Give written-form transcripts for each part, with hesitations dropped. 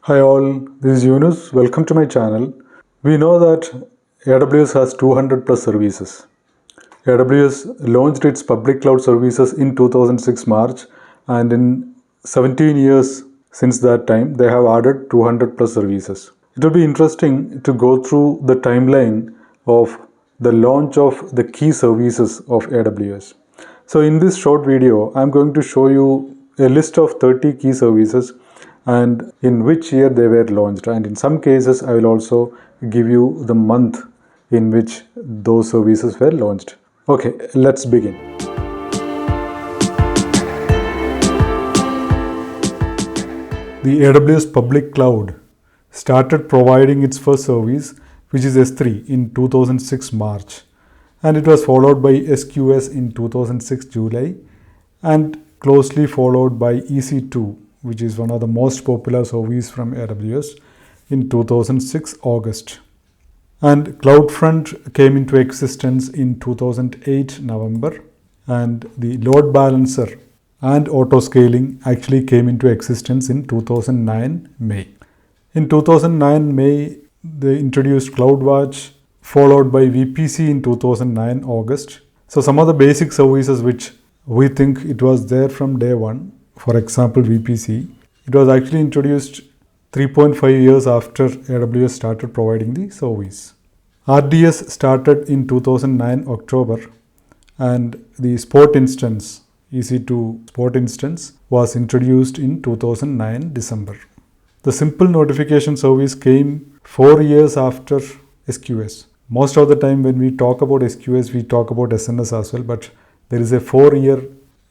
Hi all, this is Yunus. Welcome to my channel. We know that AWS has 200 plus services. AWS launched its public cloud services in 2006 March, and in 17 years since that time they have added 200 plus services. It will be interesting to go through the timeline of the launch of the key services of AWS. So in this short video, I'm going to show you a list of 30 key services and in which year they were launched, and in some cases I will also give you the month in which those services were launched. Okay, let's begin. The AWS public cloud started providing its first service, which is S3, in 2006 March, and it was followed by SQS in 2006 July and closely followed by EC2, which is one of the most popular services from AWS, in 2006 August. And CloudFront came into existence in 2008 November, and the load balancer and auto-scaling actually came into existence in 2009 May. In 2009 May, they introduced CloudWatch, followed by VPC in 2009 August. So some of the basic services which we think it was there from day one. For example, VPC, it was actually introduced 3.5 years after AWS started providing the service. RDS started in 2009 October, and the Spot instance, EC2 Spot instance, was introduced in 2009 December. The simple notification service came 4 years after SQS. Most of the time when we talk about SQS, we talk about SNS as well, but there is a 4-year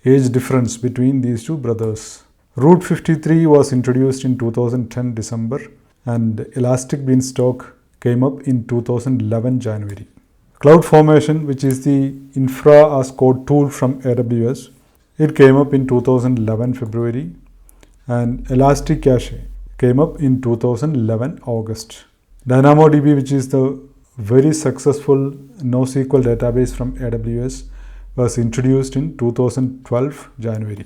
age difference between these two brothers. Route 53 was introduced in 2010 December, and Elastic Beanstalk came up in 2011 January. CloudFormation, which is the infra as code tool from AWS, it came up in 2011 February, and Elasticache came up in 2011 August. DynamoDB, which is the very successful NoSQL database from AWS, was introduced in 2012 January.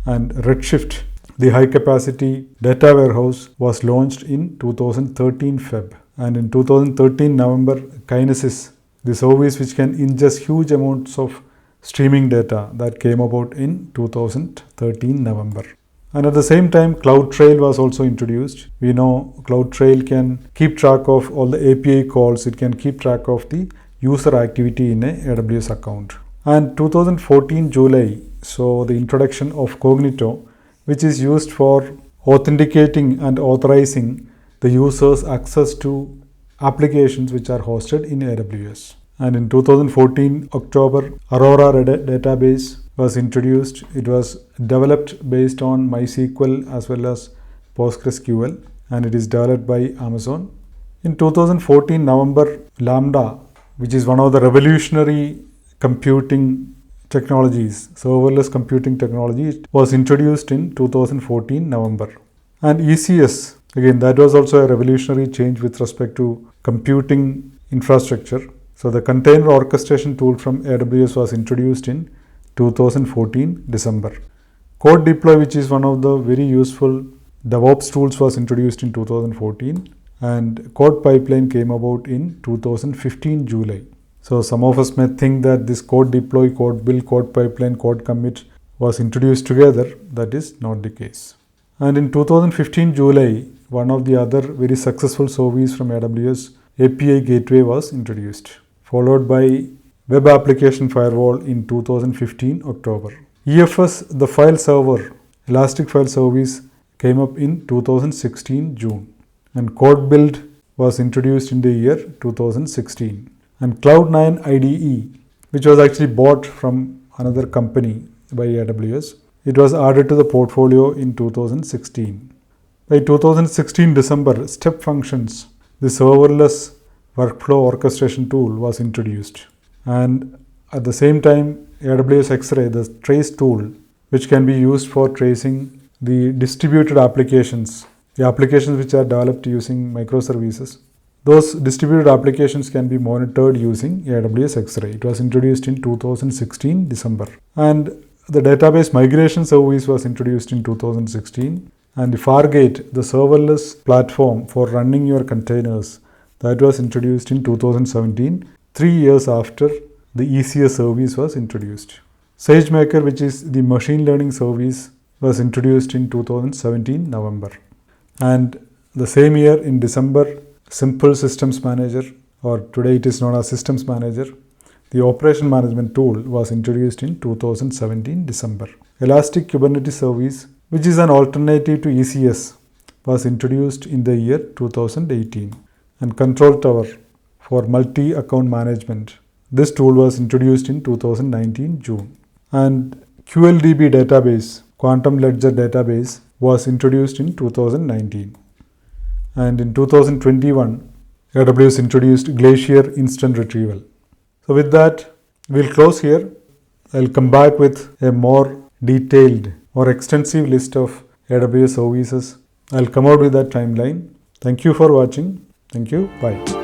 And Redshift, the high capacity data warehouse, was launched in 2013 Feb. And in 2013 November, Kinesis, the service which can ingest huge amounts of streaming data, that came about in 2013 November. And at the same time, CloudTrail was also introduced. We know CloudTrail can keep track of all the API calls. It can keep track of the user activity in a AWS account. And 2014 July saw the introduction of Cognito, which is used for authenticating and authorizing the user's access to applications which are hosted in AWS. And in 2014 October, Aurora database was introduced. It was developed based on MySQL as well as PostgreSQL, and it is developed by Amazon. In 2014 November, Lambda, which is one of the revolutionary computing technologies, serverless computing technology, was introduced in 2014 November. And ECS, again, that was also a revolutionary change with respect to computing infrastructure. So the container orchestration tool from AWS was introduced in 2014 December. CodeDeploy, which is one of the very useful DevOps tools, was introduced in 2014, and CodePipeline came about in 2015 July. So some of us may think that this code deploy, code build, code pipeline, code commit was introduced together. That is not the case. And in 2015 July, one of the other very successful services from AWS, API Gateway, was introduced, followed by Web Application Firewall in 2015 October. EFS, the file server, Elastic File Service, came up in 2016 June. And Code Build was introduced in the year 2016. And Cloud9 IDE, which was actually bought from another company by AWS, it was added to the portfolio in 2016. By 2016 December, Step Functions, the serverless workflow orchestration tool, was introduced. And at the same time, AWS X-Ray, the trace tool, which can be used for tracing the distributed applications, the applications which are developed using microservices. Those distributed applications can be monitored using AWS X-Ray. It was introduced in 2016 December. And the database migration service was introduced in 2016. And the Fargate, the serverless platform for running your containers, that was introduced in 2017, 3 years after the ECS service was introduced. SageMaker, which is the machine learning service, was introduced in 2017 November. And the same year in December, Simple Systems Manager, or today it is known as Systems Manager, the operation management tool, was introduced in 2017 December. Elastic Kubernetes Service, which is an alternative to ECS, was introduced in the year 2018. And Control Tower for multi-account management. This tool was introduced in 2019 June. And QLDB database, Quantum Ledger database, was introduced in 2019. And in 2021, AWS introduced Glacier Instant Retrieval. So with that, we'll close here. I'll come back with a more detailed or extensive list of AWS services. I'll come out with that timeline. Thank you for watching. Thank you. Bye.